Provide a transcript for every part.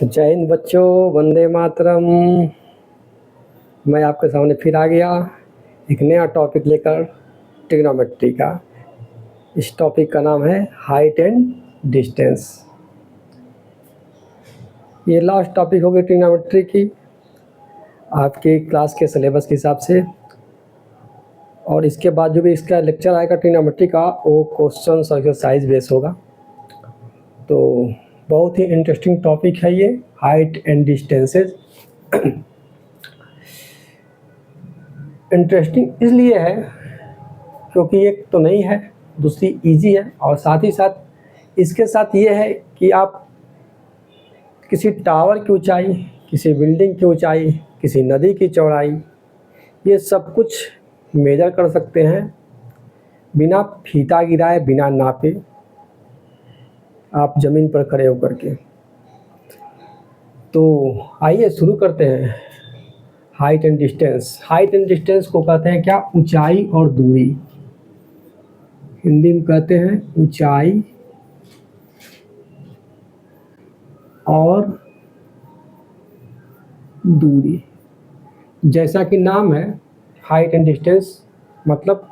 तो जय हिंद बच्चों, वंदे मातरम। मैं आपके सामने फिर आ गया एक नया टॉपिक लेकर, ट्रिग्नोमेट्री का। इस टॉपिक का नाम है हाइट एंड डिस्टेंस। ये लास्ट टॉपिक होगी ट्रिग्नोमेट्री की आपके क्लास के सिलेबस के हिसाब से, और इसके बाद जो भी इसका लेक्चर आएगा ट्रिग्नोमेट्री का वो क्वेश्चन एक्सरसाइज बेस होगा। तो बहुत ही इंटरेस्टिंग टॉपिक है ये, हाइट एंड डिस्टेंसेस। इंटरेस्टिंग इसलिए है क्योंकि एक तो नहीं है, दूसरी इजी है, और साथ ही साथ इसके साथ ये है कि आप किसी टावर की ऊंचाई, किसी बिल्डिंग की ऊंचाई, किसी नदी की चौड़ाई, ये सब कुछ मेजर कर सकते हैं बिना फीता गिराए, बिना नापे, आप ज़मीन पर खड़े होकर के। तो आइए शुरू करते हैं। Height and distance. Height and distance को कहते हैं क्या? ऊंचाई और दूरी। हिंदी में कहते हैं ऊंचाई और दूरी। जैसा कि नाम है हाइट एंड डिस्टेंस, मतलब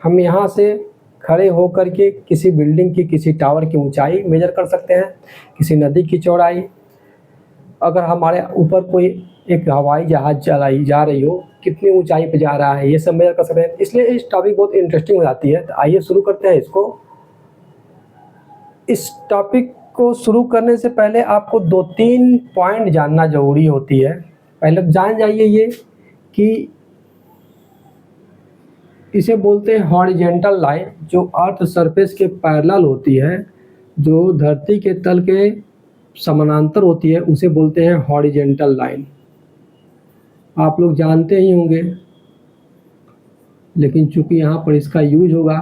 हम यहाँ से खड़े होकर के किसी बिल्डिंग की, किसी टावर की ऊंचाई मेजर कर सकते हैं, किसी नदी की चौड़ाई, अगर हमारे ऊपर कोई एक हवाई जहाज़ चलाई जा रही हो, कितनी ऊंचाई पे जा रहा है, ये सब मेजर कर सकते हैं। इसलिए इस टॉपिक बहुत इंटरेस्टिंग हो जाती है। तो आइए शुरू करते हैं इसको। इस टॉपिक को शुरू करने से पहले आपको 2-3 पॉइंट जानना ज़रूरी होती है। पहले जान जाइए ये कि इसे बोलते हैं हॉरिजेंटल लाइन, जो अर्थ सरफेस के पैरेलल होती है, जो धरती के तल के समानांतर होती है, उसे बोलते हैं हॉरिजेंटल लाइन। आप लोग जानते ही होंगे, लेकिन चूंकि यहाँ पर इसका यूज होगा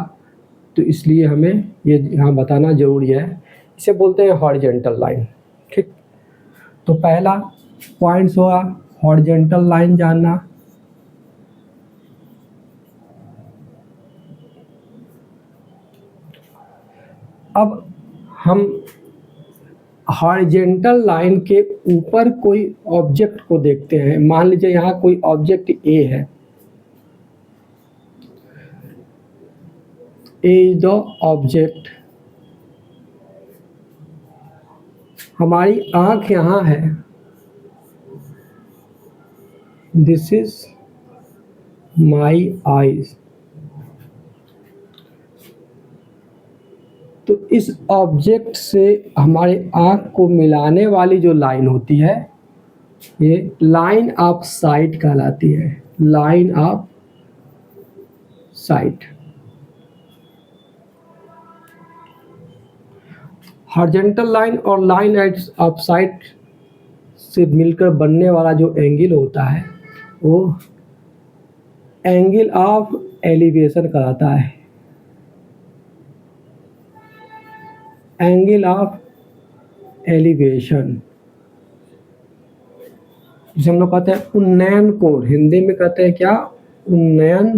तो इसलिए हमें ये यहाँ बताना ज़रूरी है। इसे बोलते हैं हॉरिजेंटल लाइन। ठीक, तो पहला पॉइंट्स हुआ हॉरिजेंटल लाइन जानना। अब हम हॉरिजेंटल लाइन के ऊपर कोई ऑब्जेक्ट को देखते हैं। मान लीजिए यहाँ कोई ऑब्जेक्ट ए है, ए इज द ऑब्जेक्ट। हमारी आँख यहाँ है, दिस इज माई आईज। तो इस ऑब्जेक्ट से हमारे आँख को मिलाने वाली जो लाइन होती है, ये लाइन ऑफ साइट कहलाती है। Line of site. Horizontal line और लाइन ऑफ साइट से मिलकर बनने वाला जो एंगल होता है वो एंगल ऑफ एलिवेशन कहलाता है। एंगल ऑफ एलिवेशन, जिसे हम लोग कहते हैं उन्नयन कोण। हिंदी में कहते हैं क्या? उन्नयन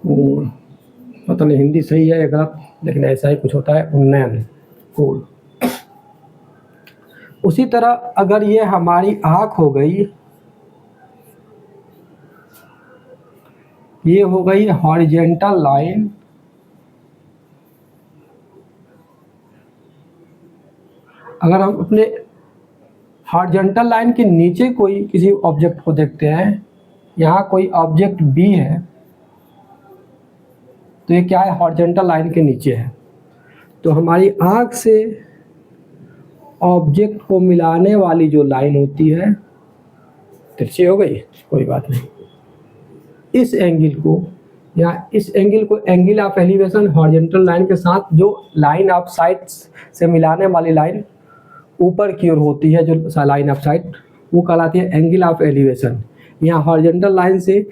कोण। पता नहीं हिंदी सही है या गलत, लेकिन ऐसा ही कुछ होता है, उन्नयन कोण। उसी तरह अगर ये हमारी आँख हो गई, ये हो गई हॉरिजेंटल लाइन, अगर हम अपने हॉरिजेंटल लाइन के नीचे कोई किसी ऑब्जेक्ट को देखते हैं, यहाँ कोई ऑब्जेक्ट बी है, तो ये क्या है? हॉरिजेंटल लाइन के नीचे है। तो हमारी आँख से ऑब्जेक्ट को मिलाने वाली जो लाइन होती है, तिरछी हो गई, कोई बात नहीं, इस एंगल को या इस एंगल को angle of elevation horizontal line के साथ जो लाइन ऑफ साइट से मिलाने वाली लाइन ऊपर की ओर होती है, जो लाइन ऑफ साइट, वो कहलाती है एंगल ऑफ एलिवेशन। यहाँ हॉरिजॉन्टल लाइन से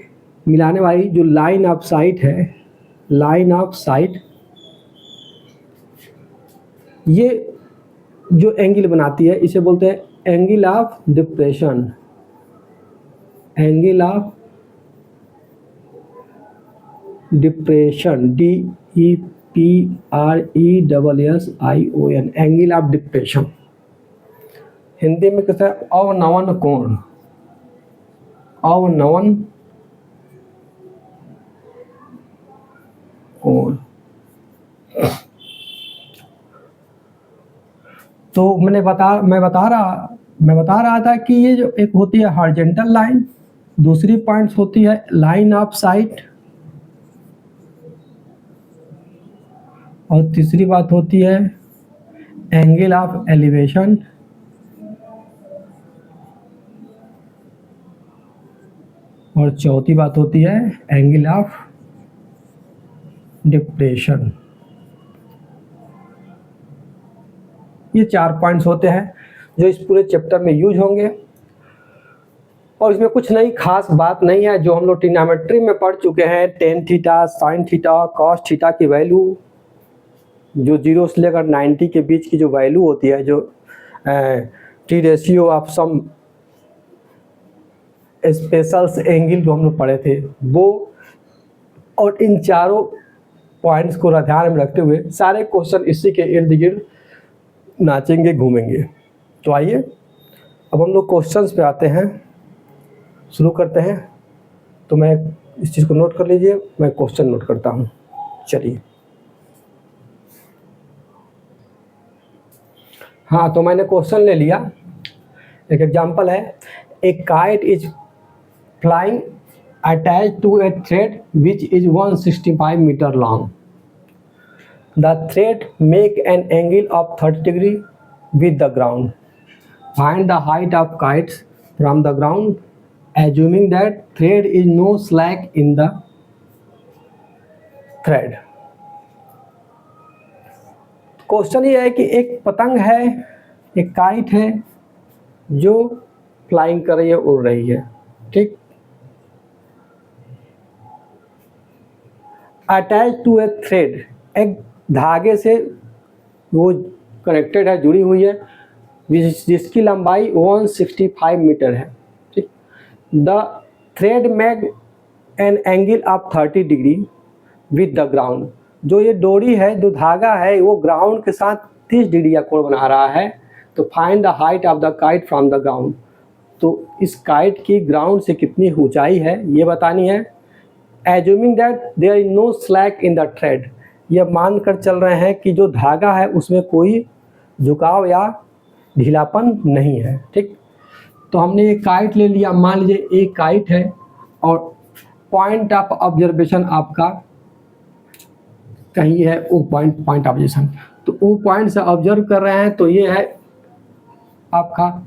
मिलाने वाली जो लाइन ऑफ साइट है, लाइन ऑफ साइट, ये जो एंगल बनाती है इसे बोलते हैं angle of depression. Angle of depression, DEP TRESSION, angle of depression. Hindi में कहते हैं अवनवन कोण, अवनवन कोण। तो मैं बता रहा था कि ये जो एक होती है हॉरिजॉन्टल लाइन, दूसरी पॉइंट्स होती है लाइन ऑफ साइट, और तीसरी बात होती है एंगल ऑफ एलिवेशन, और चौथी बात होती है एंगल ऑफ डिप्रेशन। ये 4 पॉइंट्स होते हैं जो इस पूरे चैप्टर में यूज होंगे, और इसमें कुछ नई खास बात नहीं है जो हम लोग ट्रिग्नोमेट्री में पढ़ चुके हैं। Tan theta, sine theta, cos theta की वैल्यू जो 0 से लेकर 90 के बीच की जो वैल्यू होती है, जो T ratio of some specials angle जो हम लोग पढ़े थे वो, और इन चारों पॉइंट्स को ध्यान में रखते हुए सारे क्वेश्चन इसी के इर्द गिर्द नाचेंगे घूमेंगे। तो आइए अब हम लोग क्वेश्चंस पे आते हैं, शुरू करते हैं। तो मैं इस चीज़ को नोट कर लीजिए, मैं क्वेश्चन नोट करता हूँ। चलिए, हाँ, तो मैंने क्वेश्चन ले लिया। एक एग्जांपल है, a kite is flying attached to a thread which is 165 metre long. The thread make an angle of 30 degree with the ground. Find the height of kites from the ground, assuming that thread is no slack in the thread. Question ये है कि एक पतंग है, एक kite है जो flying कर रही है, उड़ रही है, ठीक। अटैच टू ए थ्रेड, एक धागे से वो कनेक्टेड है, जुड़ी हुई है, जिसकी लंबाई 165 मीटर है, ठीक। The thread make an angle of 30 degree with the ground. जो ये डोरी है, जो धागा है, वो ग्राउंड के साथ 30 डिग्री का कोण बना रहा है। तो find the height of the kite from the ground. तो इस काइट की ग्राउंड से कितनी ऊंचाई है ये बतानी है। Assuming that there is no slack in the thread, यह मान कर चल रहे हैं कि जो धागा है उसमें कोई झुकाव या ढीलापन नहीं है, ठीक। तो हमने ये काइट ले लिया, मान लीजिए एक काइट है, और पॉइंट ऑफ ऑब्जर्वेशन आपका कहीं है, वो पॉइंट ऑफ ऑब्जर्वेशन, तो वो पॉइंट से ऑब्जर्व कर रहे हैं। तो ये है आपका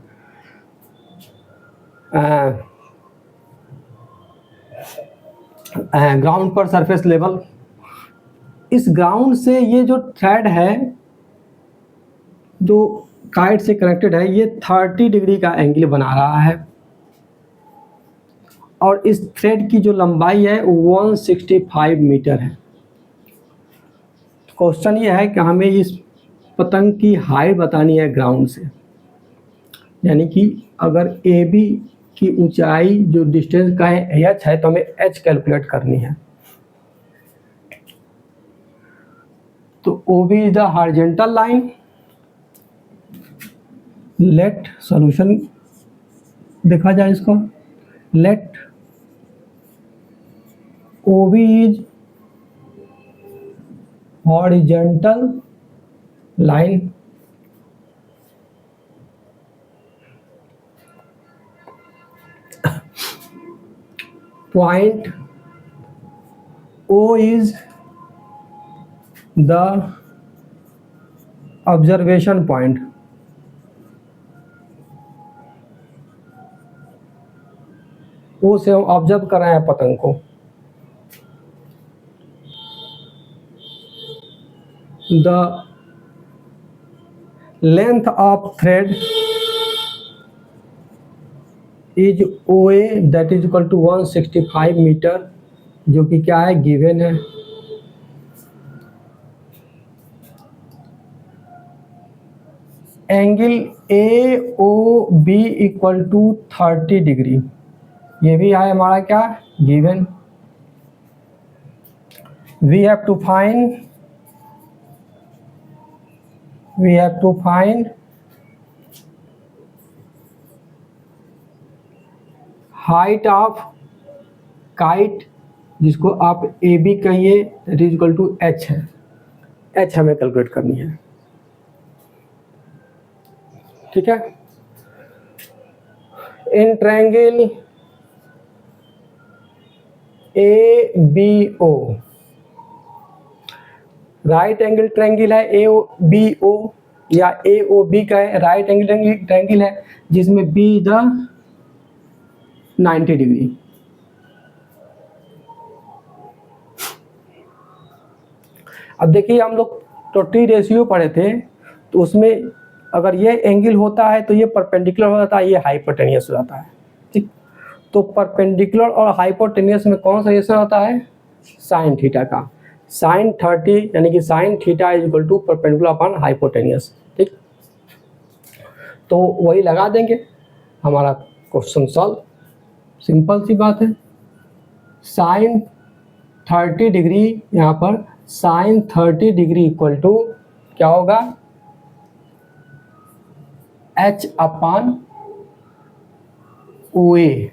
ग्राउंड पर सरफेस लेवल। इस ग्राउंड से ये जो थ्रेड है जो काइट से कनेक्टेड है, ये 30 डिग्री का एंगल बना रहा है, और इस थ्रेड की जो लंबाई है 165 मीटर है। क्वेश्चन ये है कि हमें इस पतंग की हाइट बतानी है ग्राउंड से, यानी कि अगर ए बी की ऊंचाई जो डिस्टेंस का है h है, तो हमें h कैलकुलेट करनी है। तो OB is the horizontal line. Let solution देखा जाए इसको। Let OB is horizontal line point O is the observation point. O से हम ऑब्जर्व कर रहे हैं पतंग को। The length of thread is OA that is equal to 165 metre, जो कि क्या है, गिवन है। Angle AOB equal to 30 degree, ये भी है हमारा क्या, given. We have to find we have to find height of kite, जिसको आप ए बी कहिए, that is equal to H है, एच हमें कैलकुलेट करनी है। ठीक है, in triangle A B O, right angle triangle है ए बी ओ या ए ओ बी का है, राइट एंगल ट्रायंगल है जिसमें बी द 90 डिग्री। अब देखिए हम लोग टोटली रेशियो पढ़े थे, तो उसमें अगर ये एंगल होता है तो ये परपेंडिकुलर हो जाता है, ये हाइपोटेनियस हो जाता है। ठीक, तो परपेंडिकुलर और हाइपोटेनियस में कौन सा रेशियो होता है? साइन थीटा का। साइन 30 यानी कि sine theta is equal to perpendicular upon hypotenuse. ठीक, तो वही लगा देंगे, हमारा क्वेश्चन सॉल्व। सिंपल सी बात है, साइन 30 डिग्री, यहाँ पर साइन 30 डिग्री इक्वल टू क्या होगा? H upon O A.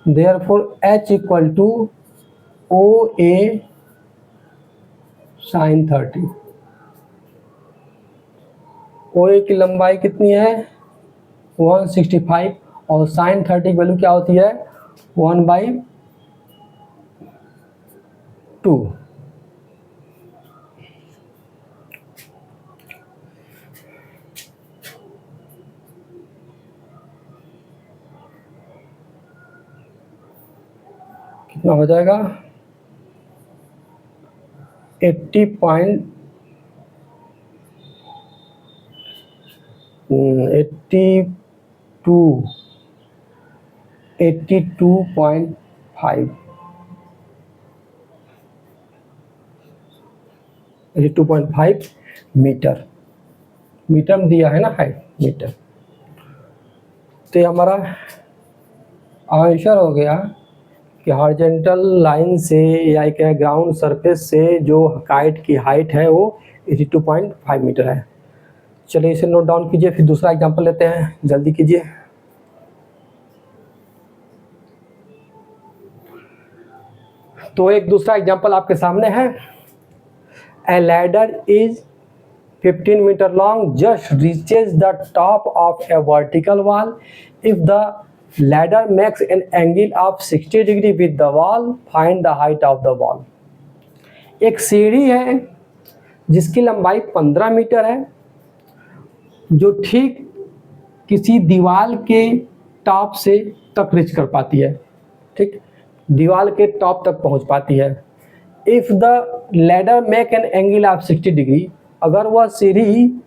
Therefore H equal to O A sine 30। O A की लंबाई कितनी है? 165, और साइन 30 की वैल्यू क्या होती है? 1/2। कितना हो जाएगा? 82.5 मीटर। मीटर में दिया है ना, हाइट मीटर। तो ये हमारा आंसर हो गया कि हॉरिजॉन्टल लाइन से या क्या ग्राउंड सरफेस से जो काइट की हाइट है वो 82.5 मीटर है। चलिए इसे नोट डाउन कीजिए, फिर दूसरा एग्जांपल लेते हैं, जल्दी कीजिए। तो एक दूसरा एग्जांपल आपके सामने है। A ladder is 15 metre long, just reaches the top of a vertical wall. If the ladder makes an angle of 60 degree with the wall, find the height of the wall। एक सीढ़ी है जिसकी लंबाई 15 metre है, जो ठीक किसी दीवार के टॉप से तक रीच कर पाती है। ठीक, दीवार के टॉप तक पहुंच पाती है। If the ladder make an angle of 60 degree, अगर वह सीढ़ी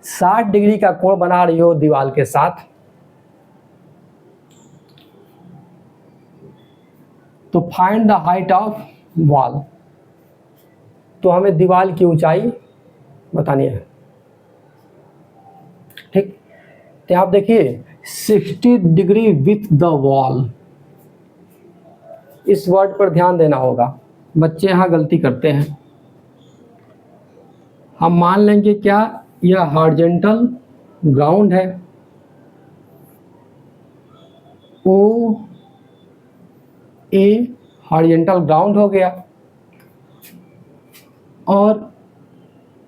60 डिग्री का कोण बना रही हो दीवार के साथ, तो find the height of wall. तो हमें दीवार की ऊंचाई बतानी है। ठीक, तो आप देखिए 60 डिग्री विथ द वॉल, इस वर्ड पर ध्यान देना होगा, बच्चे यहाँ गलती करते हैं। हम मान लेंगे क्या यह हॉरिजॉन्टल ग्राउंड है, ओ ए हॉरिजॉन्टल ग्राउंड हो गया, और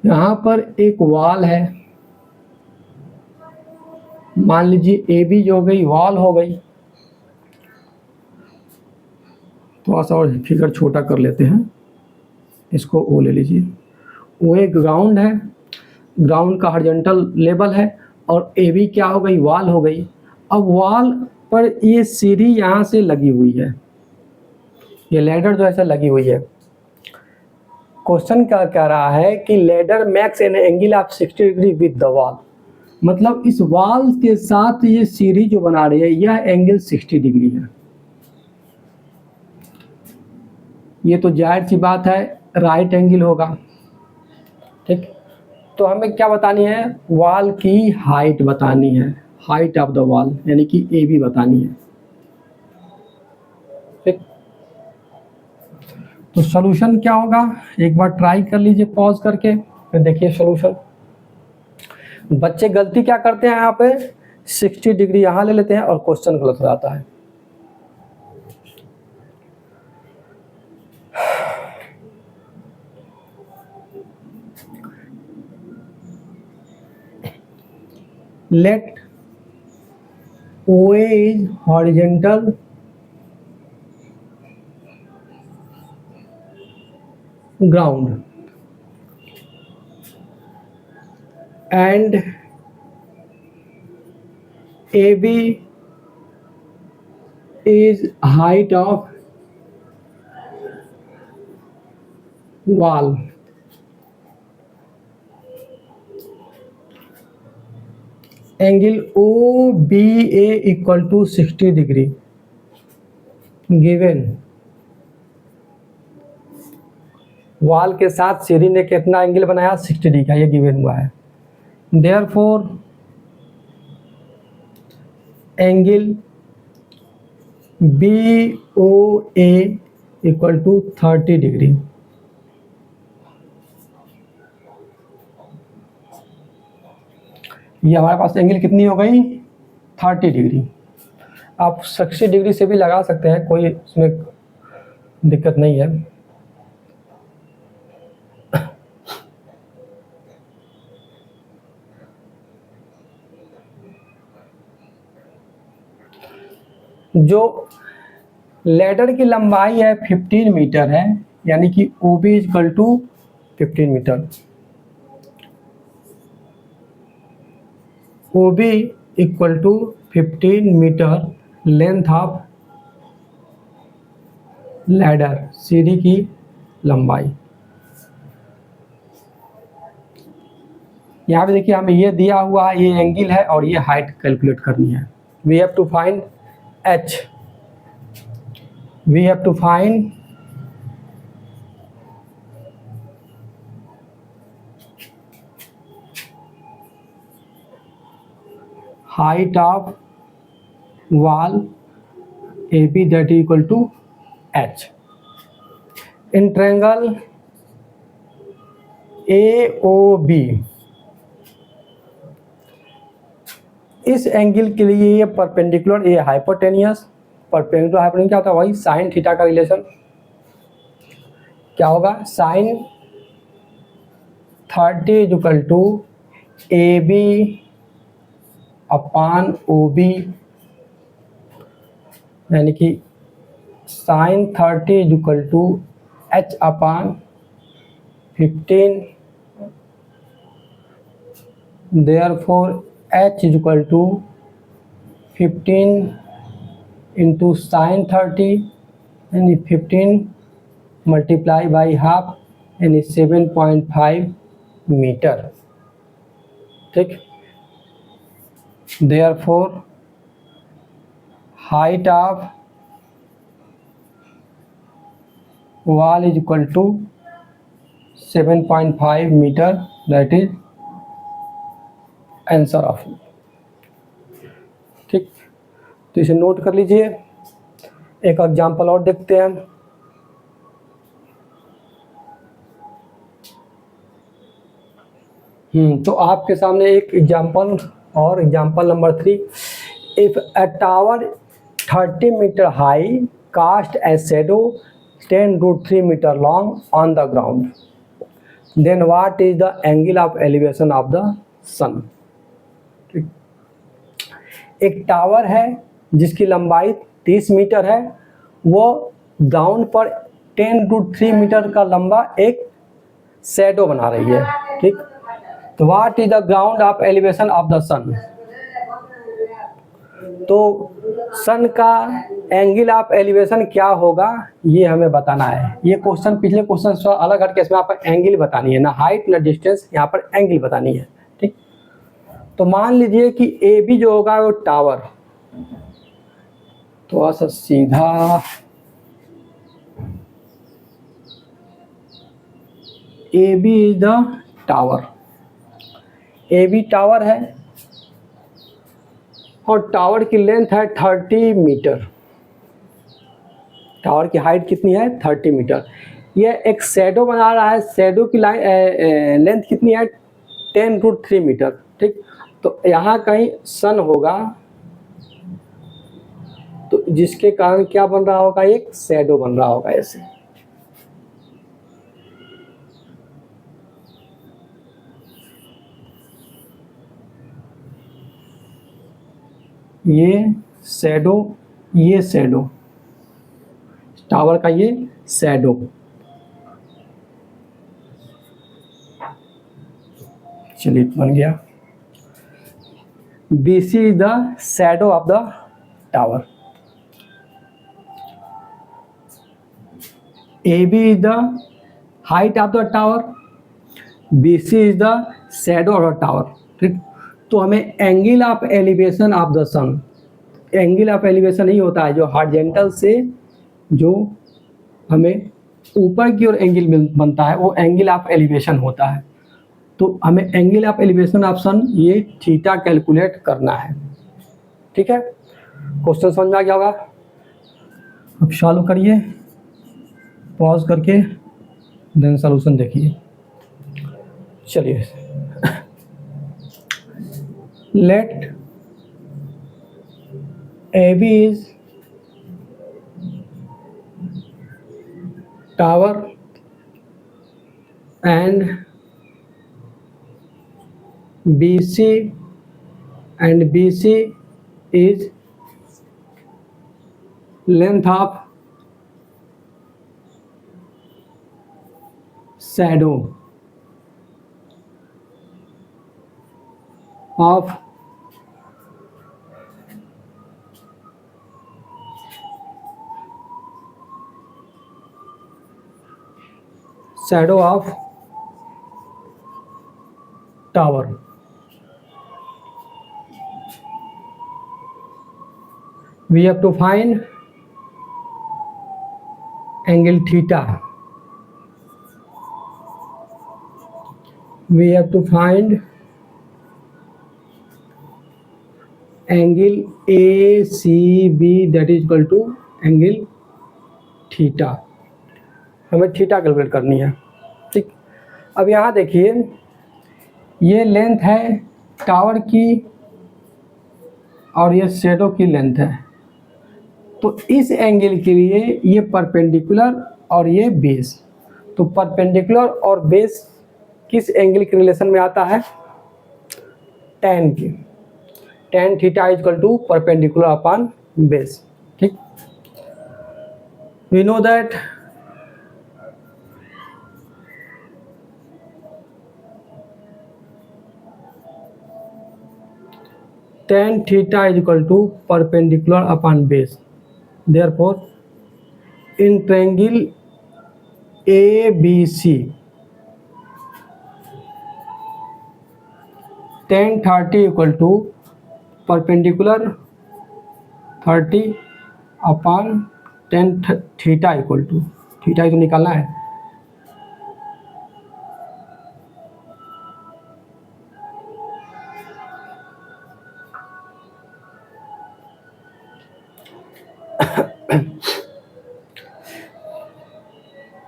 यहाँ पर एक वॉल है, मान लीजिए ए बी जो हो गई वॉल हो गई। थोड़ा सा और फिगर छोटा कर लेते हैं, इसको ओ ले लीजिए। ओ एक ग्राउंड है, ग्राउंड का हॉरिजॉन्टल लेवल है, और ए बी क्या हो गई? वॉल हो गई। अब वॉल पर ये सीढ़ी यहाँ से लगी हुई है, ये लैडर जो ऐसे लगी हुई है। क्वेश्चन क्या कह रहा है कि ladder max an angle of 60 degree with the wall, मतलब इस वॉल के साथ ये सीढ़ी जो बना रही है यह एंगल 60 डिग्री है। ये तो जाहिर सी बात है राइट एंगल होगा। ठीक, तो हमें क्या बतानी है? वॉल की हाइट बतानी है, हाइट ऑफ द वॉल यानी कि ए बी बतानी है। ठीक, तो सॉल्यूशन क्या होगा, एक बार ट्राई कर लीजिए पॉज करके, फिर देखिए सॉल्यूशन। बच्चे गलती क्या करते हैं, यहाँ पे 60 डिग्री यहाँ ले लेते हैं और क्वेश्चन गलत हो जाता है। Let OA is horizontal ground and AB is height of wall. Angle OBA equal to 60 degree given wall के साथ सीढ़ी ने कितना एंगल बनाया, 60 डिग्री का, ये गिवन हुआ है। Therefore angle BOA equal to 30 degree. ये हमारे पास एंगल कितनी हो गई, 30 डिग्री। आप 60 डिग्री से भी लगा सकते हैं, कोई इसमें दिक्कत नहीं है। जो लैडर की लंबाई है 15 मीटर है, यानी कि OB equal to 15 metre. OB equal to 15 metre length of ladder, सीढ़ी की लंबाई। यहाँ पे देखिए हमें ये दिया हुआ है, ये एंगल है और ये हाइट कैलकुलेट करनी है। We have to find H, we have to find height of wall AB that is equal to H. In triangle AOB, इस एंगल के लिए ये परपेंडिकुलर, ये हाइपोटेनियस, परपेंडिकुलर हाइपोटेनियस क्या होता है, वही साइन थीटा का रिलेशन क्या होगा, sine 30 equal to AB upon OB, यानी कि sine 30 equal to H upon 15, therefore H is equal to 15 into sin 30 and 15 multiply by half and 7.5 metre. ठीक, therefore height of wall is equal to 7.5 metre, that is answer of. ठीक, तो इसे note कर लीजिए। एक example और देखते हैं। तो आपके सामने एक एग्जांपल और, example number 3। If a tower 30 metre high cast a shadow 10√3 metre long on the ground, then what is the angle of elevation of the sun. एक टावर है जिसकी लंबाई 30 मीटर है, वो ग्राउंड पर 10√3 मीटर का लंबा एक शैडो बना रही है। ठीक, तो what is the ground of elevation of the sun. तो सन का एंगल ऑफ एलिवेशन क्या होगा, ये हमें बताना है। ये क्वेश्चन पिछले क्वेश्चन से अलग हटके इसमें आप एंगल बतानी है, ना हाइट ना डिस्टेंस, यहाँ पर एंगल बतानी है। ठीक, तो मान लीजिए कि AB जो होगा वो टावर, तो ऐसा सीधा AB is the tower, AB tower है और टावर की लेंथ है 30 मीटर। टावर की हाइट कितनी है, 30 मीटर। ये एक शैडो बना रहा है, शैडो की लाइन लेंथ कितनी है 10√3 मीटर, ठीक। तो यहाँ कहीं सन होगा, तो जिसके कारण क्या बन रहा होगा, एक शैडो बन रहा होगा ऐसे। ये शैडो, ये शैडो, टावर का ये शैडो। चलिए बन गया। BC is the shadow of the tower. AB is the height of the tower, BC is the shadow of the tower, ठीक। तो हमें angle of elevation of the sun, angle of elevation नहीं होता है जो हॉरिजॉन्टल से जो हमें ऊपर की ओर एंगल बनता है, वो एंगल ऑफ एलिवेशन होता है। तो हमें एंगल ऑफ एलिवेशन ऑफ सन ये थीटा कैलकुलेट करना है, ठीक है। क्वेश्चन समझ में आ गया होगा। अब सॉल्व करिए, पॉज करके देन सॉल्यूशन देखिए। चलिए let AB is tower and BC is length of shadow of tower. We have to find angle theta. We have to find angle ACB, that is equal to angle theta. हमें theta calculate करनी है, ठीक। अब यहाँ देखिए, ये length है tower की और ये शैडो की लेंथ है। तो इस एंगल के लिए ये परपेंडिकुलर और ये बेस, तो परपेंडिकुलर और बेस किस एंगल के रिलेशन में आता है, tan की। tan theta is equal to perpendicular upon base, ठीक। We know that tan theta is equal to perpendicular upon base. Therefore, in triangle ABC, tan 30 equal to perpendicular 30 upon tan theta equal to, theta तो निकालना है,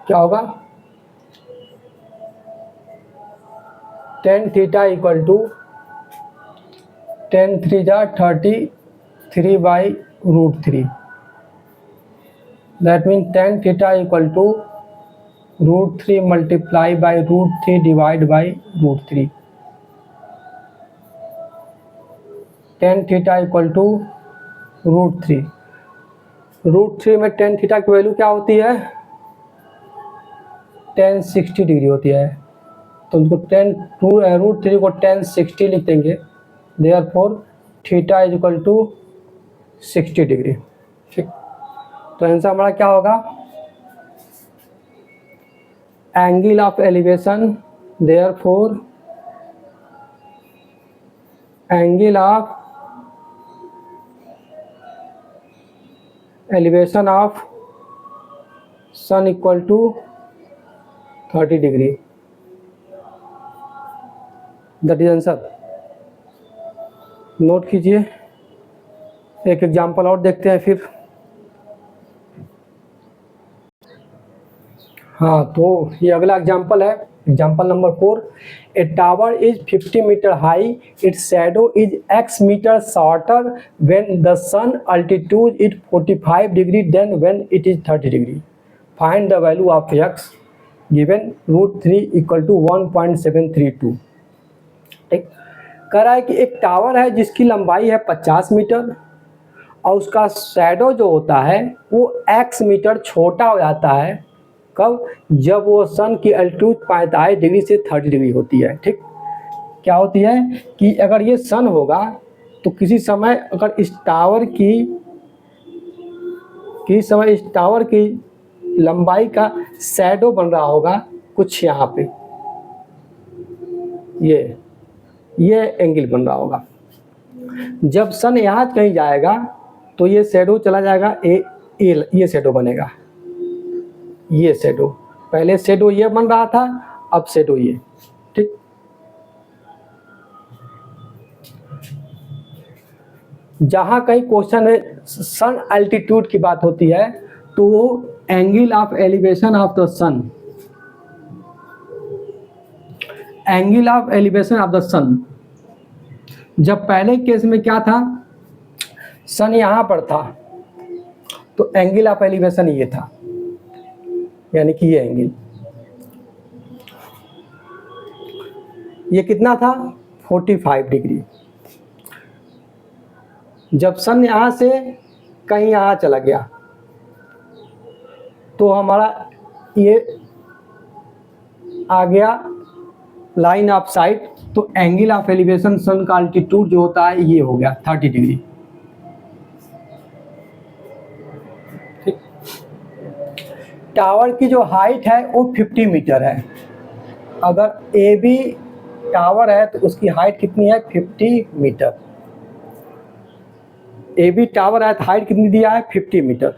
क्या होगा, tan theta equal to tan 3 जा 33/√3, that mean tan theta equal to √3 multiply by √3 divide by √3। tan theta equal to √3, √3 में tan theta की value क्या होती है, tan 60 डिग्री होती है। तो उसको √3 को tan 60 लिख देंगे, therefore theta is equal to 60 degree, ठीक। तो आंसर हमारा क्या होगा, angle of elevation, therefore angle of elevation of sun equal to 30 degree, that is answer. Note कीजिए, एक एग्जाम्पल और देखते हैं फिर। हाँ, तो ये अगला एग्जाम्पल है, example number 4। A tower is 50 metre high, its shadow is x metre shorter when the sun altitude is 45 degree then when it is 30 degree. Find the value of x given √3 equal to 1.732। ठीक, कह रहा है कि एक tower है जिसकी लंबाई है 50 मीटर और उसका शैडो जो होता है वो x मीटर छोटा हो जाता है। कब? जब वो सन की अल्टीट्यूड 45 डिग्री से 30 डिग्री होती है। ठीक, क्या होती है कि अगर ये सन होगा तो किसी समय अगर इस टावर की लंबाई का शैडो बन रहा होगा कुछ यहाँ पे, ये एंगल बन रहा होगा। जब सन यहाँ कहीं जाएगा तो ये शैडो चला जाएगा, ये शैडो बनेगा, ये शैडो, पहले शैडो ये बन रहा था, अब शैडो ये। ठीक, जहां कहीं क्वेश्चन में सन अल्टीट्यूड की बात होती है तो वो angle of elevation of the sun, angle of elevation of the sun. जब पहले केस में क्या था, सन यहां पर था तो एंगल ऑफ एलिवेशन ये था, यानी कि ये एंगल, ये कितना था 45 डिग्री। जब सन यहाँ से कहीं यहाँ चला गया तो हमारा ये आ गया लाइन ऑफ साइट, तो एंगल ऑफ एलिवेशन सन का अल्टीट्यूड जो होता है ये हो गया 30 डिग्री। टावर की जो हाइट है वो 50 मीटर है। अगर ए बी टावर है तो उसकी हाइट कितनी है 50 मीटर। ए बी टावर है तो हाइट कितनी दिया है 50 मीटर,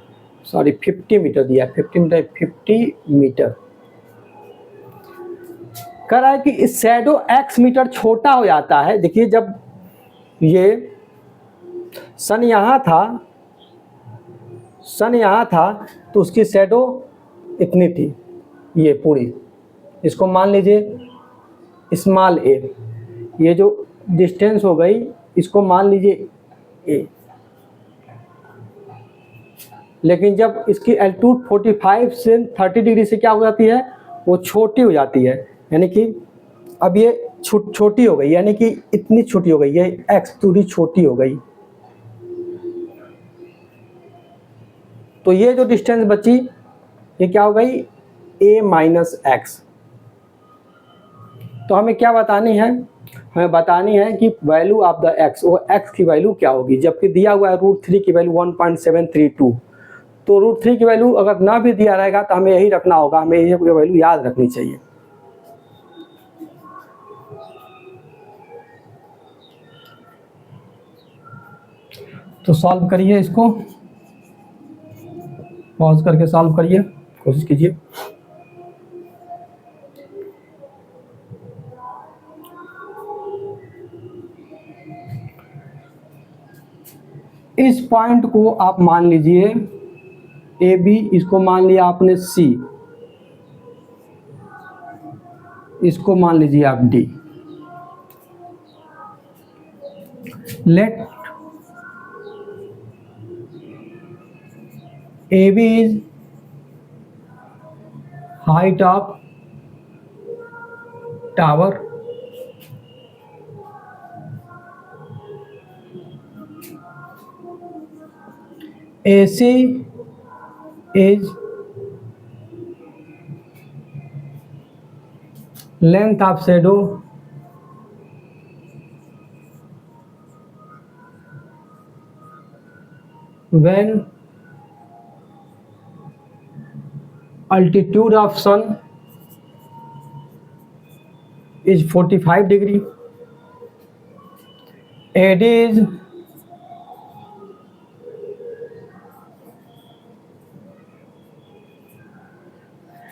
सॉरी 50 मीटर दिया है, 50 मीटर। कह रहा है कि इस शैडो x मीटर छोटा हो जाता है। देखिए जब ये सन यहाँ था तो उसकी शैडो इतनी थी, ये पूरी, इसको मान लीजिए स्मॉल ए, ये जो डिस्टेंस हो गई इसको मान लीजिए ए। लेकिन जब इसकी एल्टीट्यूड 45 से 30 डिग्री से क्या हो जाती है, वो छोटी हो जाती है, यानी कि अब ये छोटी हो गई, यानी कि इतनी छोटी हो गई, ये एक्स दूरी छोटी हो गई। तो ये जो डिस्टेंस बची ये क्या हो गई a माइनस एक्स। तो हमें क्या बतानी है, हमें बतानी है कि वैल्यू ऑफ द x, वो x की वैल्यू क्या होगी, जबकि दिया हुआ है √3 की वैल्यू 1.732। तो √3 की वैल्यू अगर ना भी दिया रहेगा तो हमें यही रखना होगा, हमें यही वैल्यू याद रखनी चाहिए। तो सॉल्व करिए, इसको पॉज करके सॉल्व करिए, कोशिश कीजिए। इस पॉइंट को आप मान लीजिए ए बी, इसको मान लिया आपने सी, इसको मान लीजिए आप D. Let A B is height of tower, AC is length of shadow when altitude of sun is 45 degree, AD is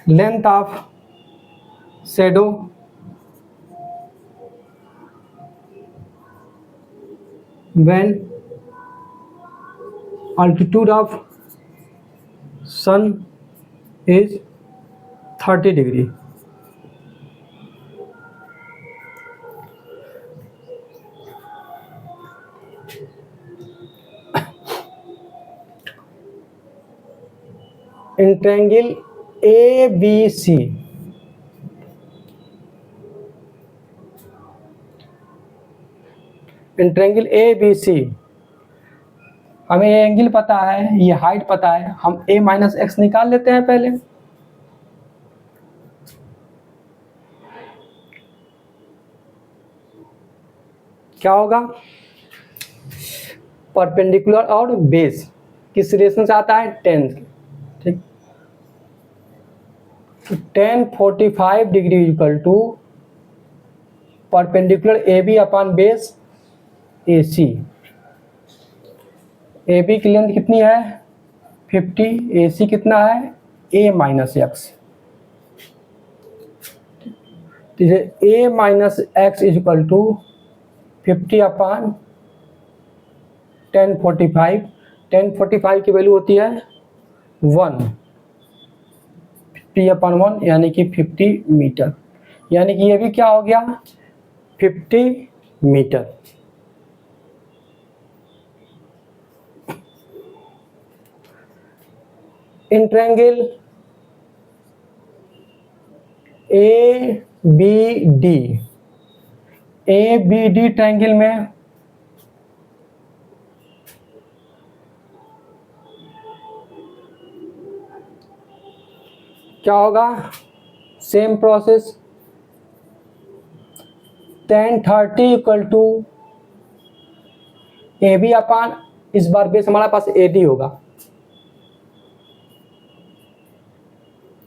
length of shadow when altitude of sun is 30 degree. In triangle A B C, in triangle A B C हमें ये angle पता है, ये height पता है, हम a minus x निकाल लेते हैं पहले। क्या होगा, परपेंडिकुलर और बेस किस रिलेशन से आता है, 10, ठीक। 10 45 degree equal to perpendicular A B upon base A C. A B की लेंथ कितनी है 50, ए सी कितना है a minus X. a minus x is equal to 50 upon 1045। 1045 की वैल्यू होती है 1, 50 अपॉन 1 यानी कि 50 मीटर, यानी कि ये भी क्या हो गया 50 metre. In triangle A B D, A B D triangle में क्या होगा, same process, tan 30 equal to A B upon, इस बार बेस हमारे पास ए डी होगा,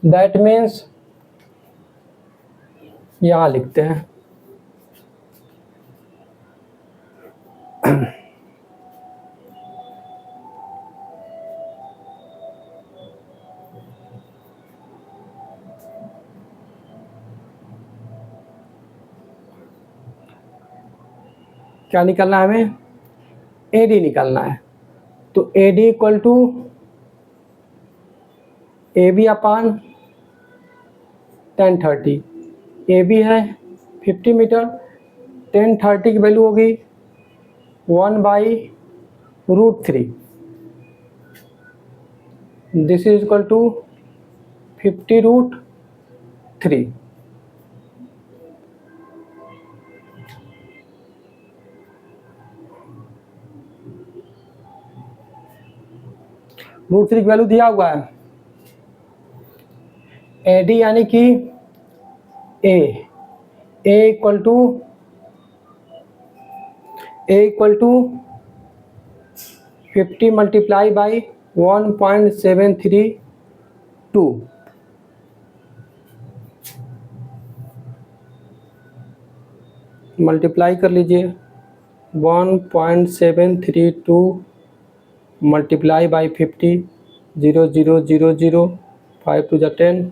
दैट मीन्स यहां लिखते हैं क्या निकालना है हमें, ए डी निकालना है। तो A D equal to A B upon 1030, A B है 50 मीटर, 1030 की वैल्यू होगी 1/√3, दिस इज इक्वल टू 50√3। √3 की वैल्यू दिया हुआ है, ए डी यानी कि A equal to 50 multiply by 1.732, multiply कर लीजिए 1.732 multiply by 50, 0 0 0 0, 5 to the 10,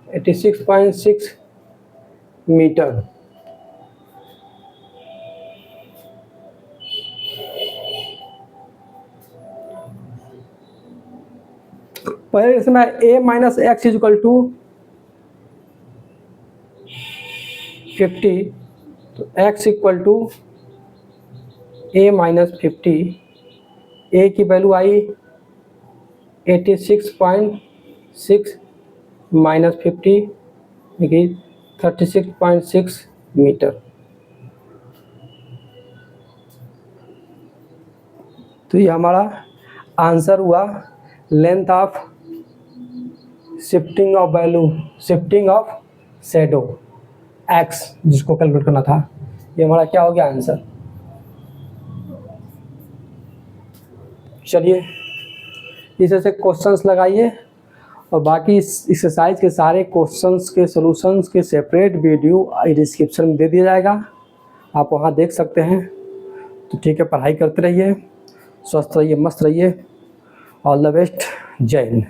eighty 6.6 metre. पहले इसमें a minus x is equal to 50, तो x equal to a minus 50, a की वैल्यू आई 86.6 माइनस 50 देखिए 36.6 मीटर। तो ये हमारा आंसर हुआ, length of shifting of value, shifting of shadow x जिसको कैलकुलेट करना था, ये हमारा क्या हो गया आंसर। चलिए इस तरह से क्वेश्चंस लगाइए, और बाकी इस एक्सरसाइज के सारे क्वेश्चंस के सॉल्यूशंस के सेपरेट वीडियो डिस्क्रिप्शन में दे दिया जाएगा, आप वहां देख सकते हैं। तो ठीक है, पढ़ाई करते रहिए, स्वस्थ रहिए, मस्त रहिए। All the best. जय हिंद।